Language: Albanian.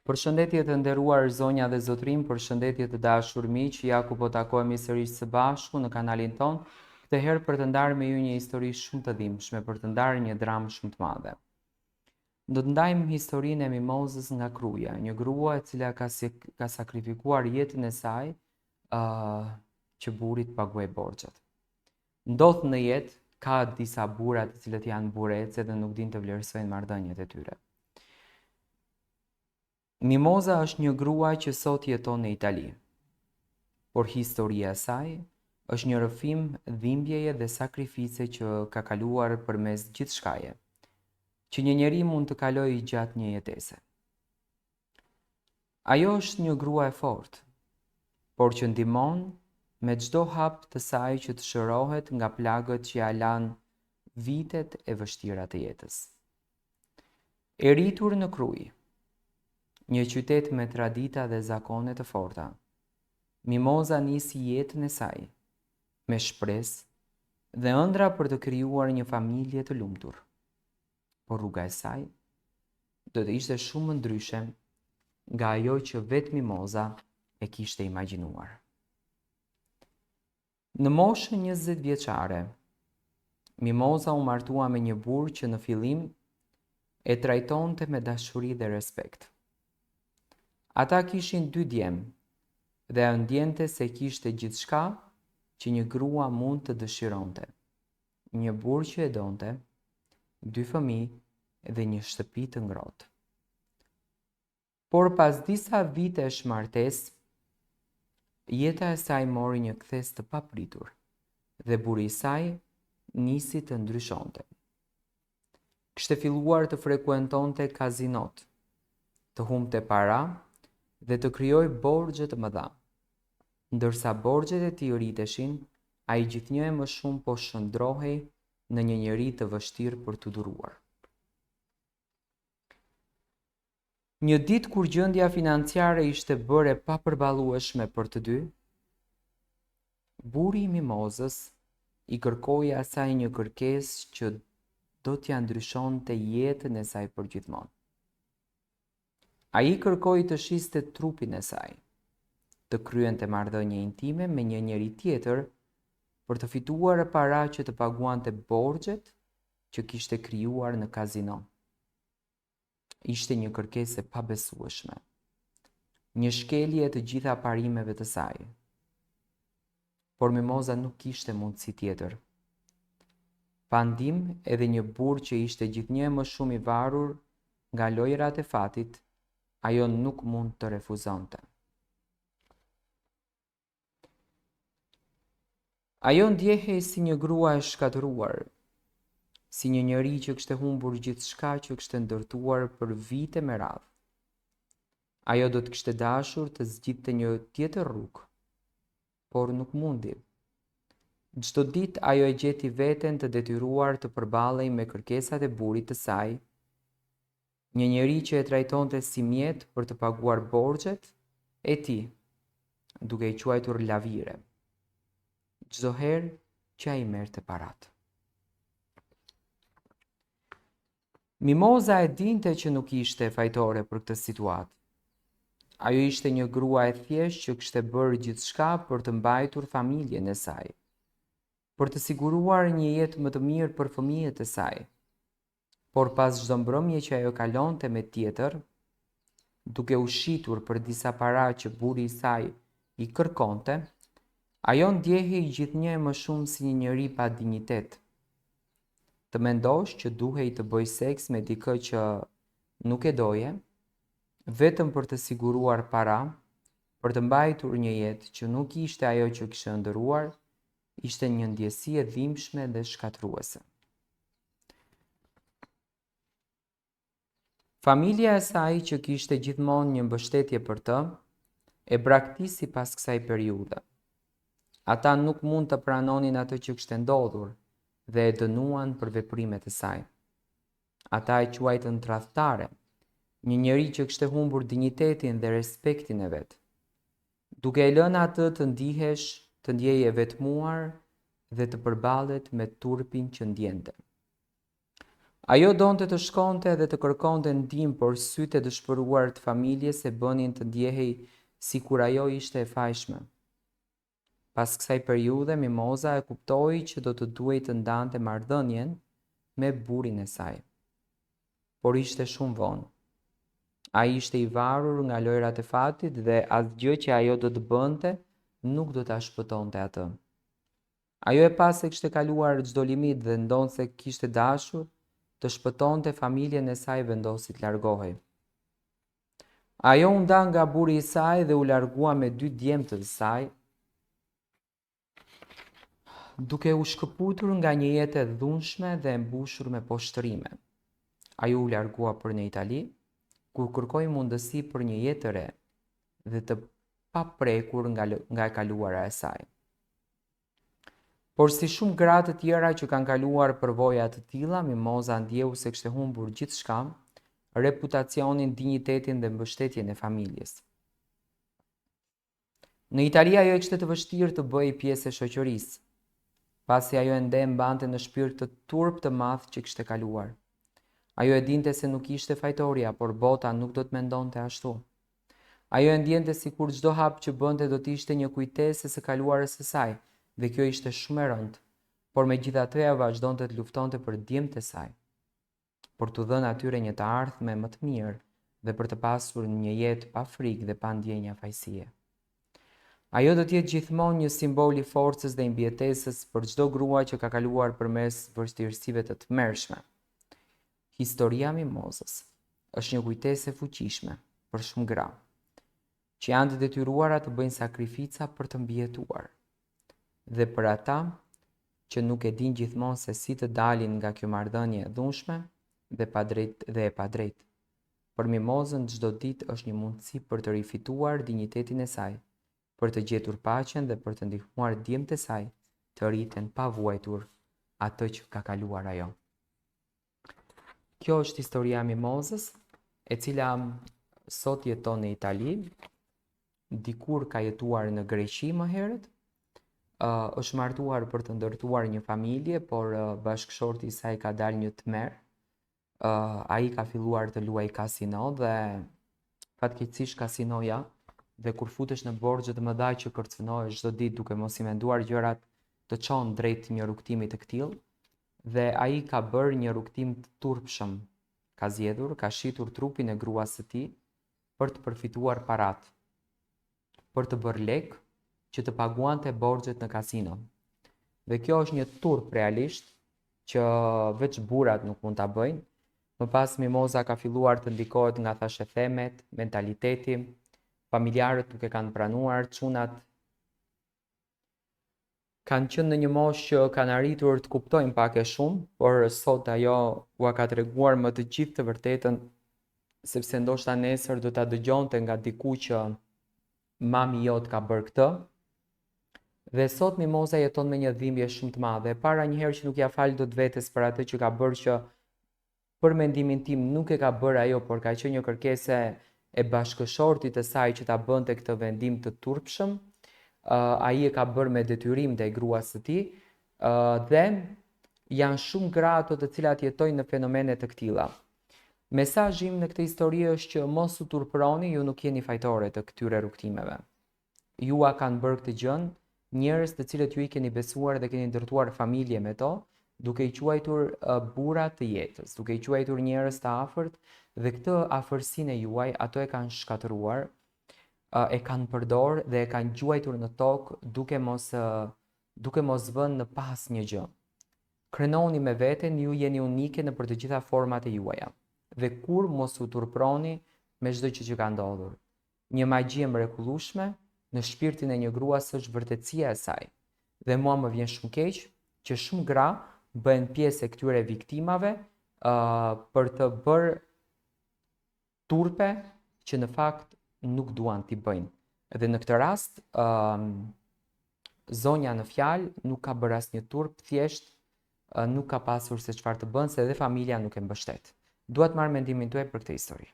Përshëndetje të nderuar zonja dhe zotrim, përshëndetje të dashur miq, ja ku po takohemi sërish së bashku në kanalin ton, këtë herë për të ndarë me ju një histori shumë të dhimbshme, për të ndarë një dramë shumë të madhe. Do të ndajmë historinë e Mimozës nga Kruja, një grua e cila ka sakrifikuar jetën e saj që burri të paguajë borxhet. Ndodh në jetë ka disa burra të cilët janë burrece dhe nuk dinë të vlerësojnë marrëdhëniet e tyre. Mimoza është një grua që sot jeton në Itali, por historia e saj është një rrëfim dhimbjeje dhe sakrifice që ka kaluar përmes gjithçkaje, që një njeri mund të kalojë gjatë një jetese. Ajo është një grua e fortë, por që ndihmon me çdo hap të saj që të shërohet nga plagët që ja lanë vitet e vështira të jetës. E rritur në Krujë, një qytet me tradita dhe zakone të forta, Mimoza nisi jetën e saj me shpresë dhe ëndra për të krijuar një familje të lumtur. Por rruga e saj do të ishte shumë më ndryshe nga ajo që vetë Mimoza e kishte imagjinuar. Në moshën 20 vjeçare, Mimoza u martua me një burr që në fillim e trajtonte me dashuri dhe respekt. Ata kishin 2 djemë dhe ajo ndjente se kishte gjithçka që një grua mund të dëshironte. Një burr që e donte, 2 fëmijë dhe një shtëpi të ngrohtë. Por pas disa vitesh martesë, jeta e saj mori një kthes të papritur dhe burri i saj nisi të ndryshonte. Kishte filluar të frekuentonte kazinot, të humbte para dhe të krijoi borxhe të mëdha. Ndërsa borxhet e tij rriteshin, ai gjithnjë më shumë po shndrohej në një njeri të vështirë për t'u duruar. Një ditë kur gjendja financiare ishte bërë e papërballueshme për të dy, burri i Mimozës i kërkoi asaj një kërkesë që do t'ia ndryshonte jetën e saj përgjithmonë. Ai kërkoi të shiste trupin e saj, të kryente marrëdhënie intime me një njeri tjetër për të fituar para që të paguante borxhet që kishte krijuar në kazino. Ishte një kërkesë e pabesueshme, një shkelje e të gjitha parimeve të saj. Por Mimoza nuk kishte mundësi tjetër. Pa ndihmë edhe një burr që ishte gjithnjë më shumë i varur nga lojrat e fatit, ajo nuk mund të refuzonte. Ajo ndjehej si një grua e shkatëruar, si një njeri që kishte humbur gjithçka që kishte ndërtuar për vite me radhë. Ajo do të kishte dashur të zgjidhte një tjetër rrugë, por nuk mundi. Çdo ditë ajo e gjeti veten të detyruar të përballej me kërkesat e burrit të saj, një njeri që e trajtonte si mjet për të paguar borxhet e tij, duke i quajtur lavire, çdo herë që ai merrte paratë. Mimoza e dinte që nuk ishte fajtore për këtë situatë. Ajo ishte një grua e thjeshtë që kishte bërë gjithçka për të mbajtur familjen e saj, për të siguruar një jetë më të mirë për fëmijët e saj. Por pas çdo mbrëmje që ajo kalonte me tjetër, duke u shitur për disa para që burri i saj i kërkonte, ajo ndjehej gjithnjë më shumë si një njeri pa dinjitet. Të mendosh që duhej të bëj seks me dikë që nuk e doje, vetëm për të siguruar para, për të mbajtur një jetë që nuk ishte ajo që kishte ëndërruar, ishte një ndjesi e dhimbshme dhe shkatruese. Familja e saj që kishte gjithmonë një mbështetje për të, e braktisi pas kësaj periudhe. Ata nuk mund të pranonin atë që kishte ndodhur dhe e dënuan për veprimet e saj. Ata e quajtën tradhtare, një njeri që kishte humbur dinjitetin dhe respektin e vet, duke e lënë atë të ndjejë e vetmuar dhe të përballet me turpin që ndjente. Ajo donte të shkonte dhe të kërkonte ndihmë, por sytë e dëshpëruar të familjes e bënin të ndjehej sikur ajo ishte e fajshme. Pas kësaj periudhe, Mimoza e kuptoi që do të duhej të ndante marrëdhënien me burrin e saj. Por ishte shumë vonë. Ai ishte i varur nga lojrat e fatit dhe asgjë që ajo do të bënte nuk do ta shpëtonte atë. Ajo e pa se kishte kaluar çdo limit dhe ndonë se kishte dashur të shpëtonte familjen e saj vendosi të largohej. Ajo u nda nga burri i saj dhe u largua me 2 djemtë të saj, duke u shkëputur nga një jetë e dhunshme dhe e mbushur me poshtërime. Ajo u largua për në Itali, kur kërkoi mundësi për një jetë të re dhe të paprekur nga e kaluara e saj. Por si shumë gra të tjera që kanë kaluar përvoja të tilla, Mimoza ndjeu se kishte humbur gjithçka, reputacionin, dinjitetin dhe mbështetjen e familjes. Në Itali ajo kishte të vështirë të bëhej pjesë e shoqërisë, pasi ajo ende mbante në shpirt të turp të madh që kishte kaluar. Ajo e dinte se nuk ishte fajtoria, por bota nuk do të mendonte ashtu. Ajo e ndjente sikur çdo hap që bënte do të ishte një kujtesë së kaluarës së saj, dhe kjo ishte shumë e rëndë, por megjithatë ajo vazhdonte të luftonte për djemtë e saj, për t'u dhënë atyre një të ardhme më të mirë dhe për të pasur një jetë pa frikë dhe pa ndjenja fajësie. Ajo do të jetë gjithmonë një simbol i forcës dhe mbijetesës për çdo grua që ka kaluar përmes vështirësive të tmerrshme. Historia e Mimozës është një kujtesë e fuqishme për shumë gra, që janë të detyruara të bëjnë sakrifica për të mbijetuar. Dhe për ata që nuk e din gjithmonë se si të dalin nga kjo marrëdhënie e dhunshme dhe e padrejtë. Për Mimozën çdo ditë është një mundësi për të rifituar dinjitetin e saj, për të gjetur paqen dhe për të ndihmuar djemtë e saj të rriten pa vuajtur atë që ka kaluar ajo. Kjo është historia e Mimozës, e cila sot jeton në Itali, dikur ka jetuar në Greqi më herët. Është martuar për të ndërtuar një familje, por bashkëshorti i saj ka dalë një tmerr. Ai ka filluar të luajë kasino dhe fatkeqësisht kasinoja dhe kur futesh në borxhe të mëdha që kërcënohesh çdo ditë duke mos i menduar gjërat, të çon drejt një rrugtimi të këtill dhe ai ka bërë një rrugtim të turpshëm. Ka zgjedhur, ka shitur trupin e gruas së tij për të përfituar parat, për të bërë lek që të paguante borxhet në kasino. Dhe kjo është një turp realisht që veç burrat nuk mund ta bëjnë. Më pas Mimoza ka filluar të ndikohet nga thashethemet, mentaliteti, familjarët nuk e kanë pranuar, çunat kanë qenë në një moshë që kanë arritur të kuptojnë pak e shumë, por sot ajo ua ka treguar më të gjithë të vërtetën, sepse ndoshta nesër do ta dëgjonte nga diku që mami jot ka bërë këtë. Dhe sot Mimoza jeton me një dhimbje shumë të madhe. Para një herë që nuk ja fal dot vetes për atë që ka bërë, që për mendimin tim nuk e ka bërë ajo, por ka qenë një kërkesë e bashkëshortit të saj që ta bënte këtë vendim të turpshëm. Ai e ka bërë me detyrim ndaj gruas së tij, dhe janë shumë gra ato të cilat jetojnë në fenomene të këtilla. Mesazhi im në këtë histori është që mos u turproni, ju nuk jeni fajtore të këtyre rrugtimeve. Ju a kanë bërë këtë gjën njerëz të cilët ju i keni besuar dhe keni ndërtuar familje me to, duke i quajtur burra të jetës, duke i quajtur njerëz të afërt, dhe këtë afërsinë e juaj ato e kanë shkatëruar, e kanë përdor dhe e kanë gjuajtur në tokë duke mos vënë në pas një gjë. Krenoni me veten, ju jeni unike në për të gjitha format e juaja. Dhe kur mos u turproni me çdo gjë që ka ndodhur. Një magji e mrekullueshme në shpirtin e një gruas është vërtetësia e saj. Dhe mua më vjen shumë keq që shumë gra bëhen pjesë e këtyre viktimave për të bërë turpe që në fakt nuk duan t'i bëjnë. Dhe në këtë rast, zonja në fjalë nuk ka bërë asnjë turp, thjesht nuk ka pasur se çfarë të bën, se edhe familja nuk e mbështet. Dua të marr mendimin tuaj për këtë histori.